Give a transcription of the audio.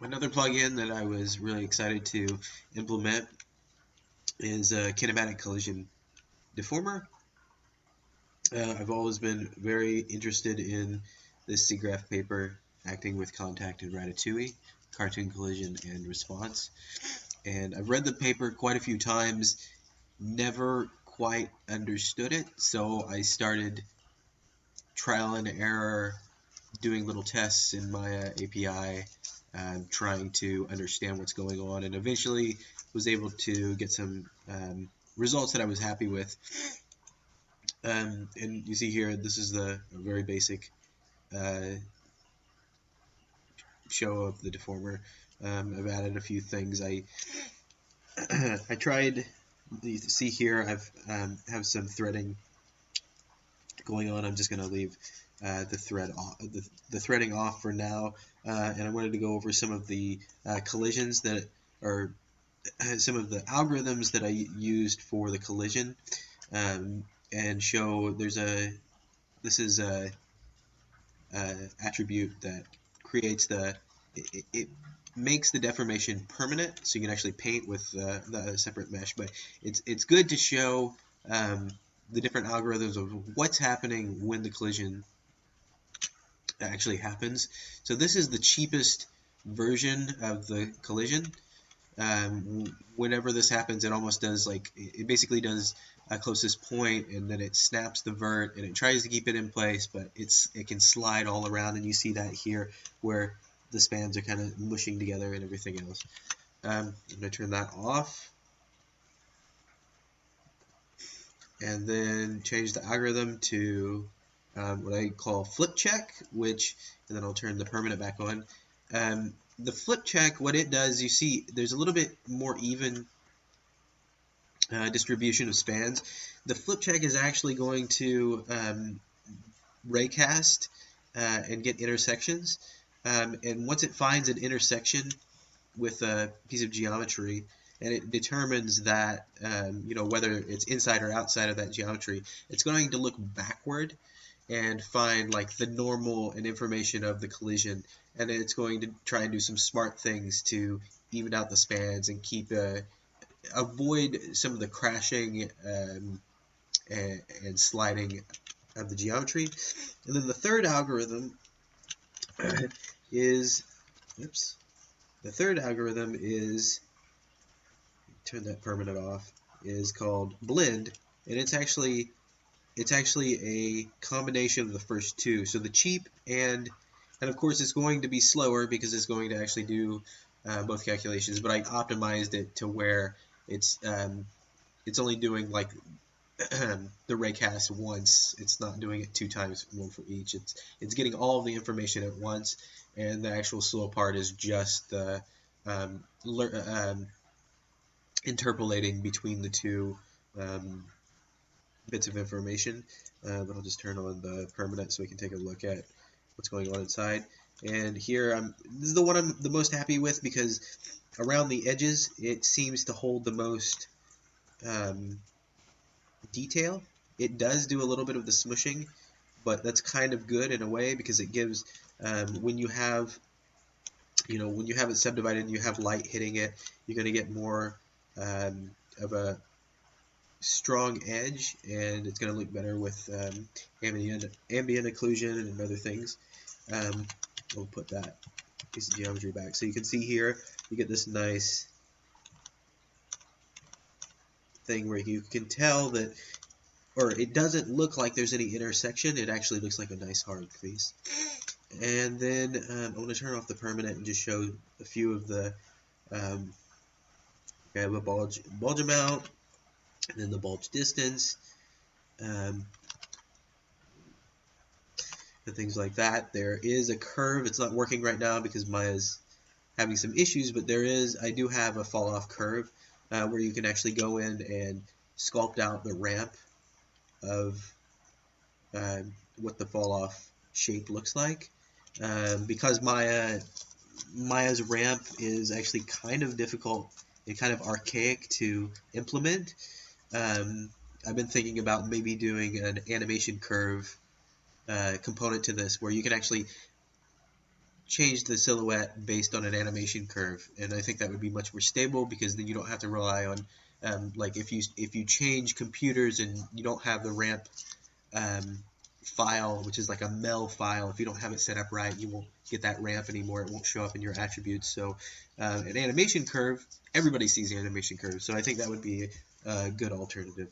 Another plugin that I was really excited to implement is KinematicCollision Deformer. I've always been very interested in this SIGGRAPH paper, acting with contact in Ratatouille, cartoon collision and response. And I've read the paper quite a few times, never quite understood it, so I started trial and error, doing little tests in my API, trying to understand what's going on, and eventually was able to get some results that I was happy with. And you see here, this is a very basic show of the deformer. I've added a few things. I I tried. You see here, I've have some threading going on. I'm just going to leave the thread off, the threading off for now, and I wanted to go over some of the collisions that are some of the algorithms that I used for the collision, and show this is a attribute that creates it makes the deformation permanent, so you can actually paint with the separate mesh. But it's good to show the different algorithms of what's happening when the collision actually happens. So this is the cheapest version of the collision. Whenever this happens, it almost does it basically does a closest point, and then it snaps the vert, and it tries to keep it in place, but it can slide all around, and you see that here where the spans are kind of mushing together and everything else. I'm going to turn that off, and then change the algorithm to what I call flip check, and then I'll turn the permanent back on. The flip check, what it does, you see there's a little bit more even distribution of spans. The flip check is actually going to raycast and get intersections, and once it finds an intersection with a piece of geometry, and it determines that whether it's inside or outside of that geometry, it's going to look backward and find the normal and information of the collision, and then it's going to try and do some smart things to even out the spans and avoid some of the crashing and sliding of the geometry. And then the third algorithm is turn that permanent off, is called blend, and it's actually a combination of the first two. So the cheap and of course it's going to be slower because it's going to actually do both calculations, but I optimized it to where it's only doing the raycast once. It's not doing it 2 times, one for each. It's getting all of the information at once, and the actual slow part is just the interpolating between the two bits of information. But I'll just turn on the permanent so we can take a look at what's going on inside. And here, this is the one I'm the most happy with because around the edges it seems to hold the most detail. It does do a little bit of the smushing, but that's kind of good in a way because it gives when you have it subdivided and you have light hitting it, you're going to get more of a strong edge, and it's going to look better with ambient occlusion and other things. We'll put that piece of geometry back. So you can see here, you get this nice thing where you can tell that, or it doesn't look like there's any intersection. It actually looks like a nice hard piece. And then I'm going to turn off the permanent and just show a few of the, I have a bulge amount, and then the bulge distance, and things like that. There is a curve. It's not working right now because Maya's having some issues, but I do have a fall off curve where you can actually go in and sculpt out the ramp of what the fall off shape looks like. Because Maya's ramp is actually kind of difficult and kind of archaic to implement, I've been thinking about maybe doing an animation curve component to this where you can actually change the silhouette based on an animation curve, and I think that would be much more stable, because then you don't have to rely on like if you change computers and you don't have the ramp file, which is like a mel file. If you don't have it set up right, you won't get that ramp anymore. It won't show up in your attributes. So an animation curve, everybody sees the animation curve, so I think that would be a good alternative.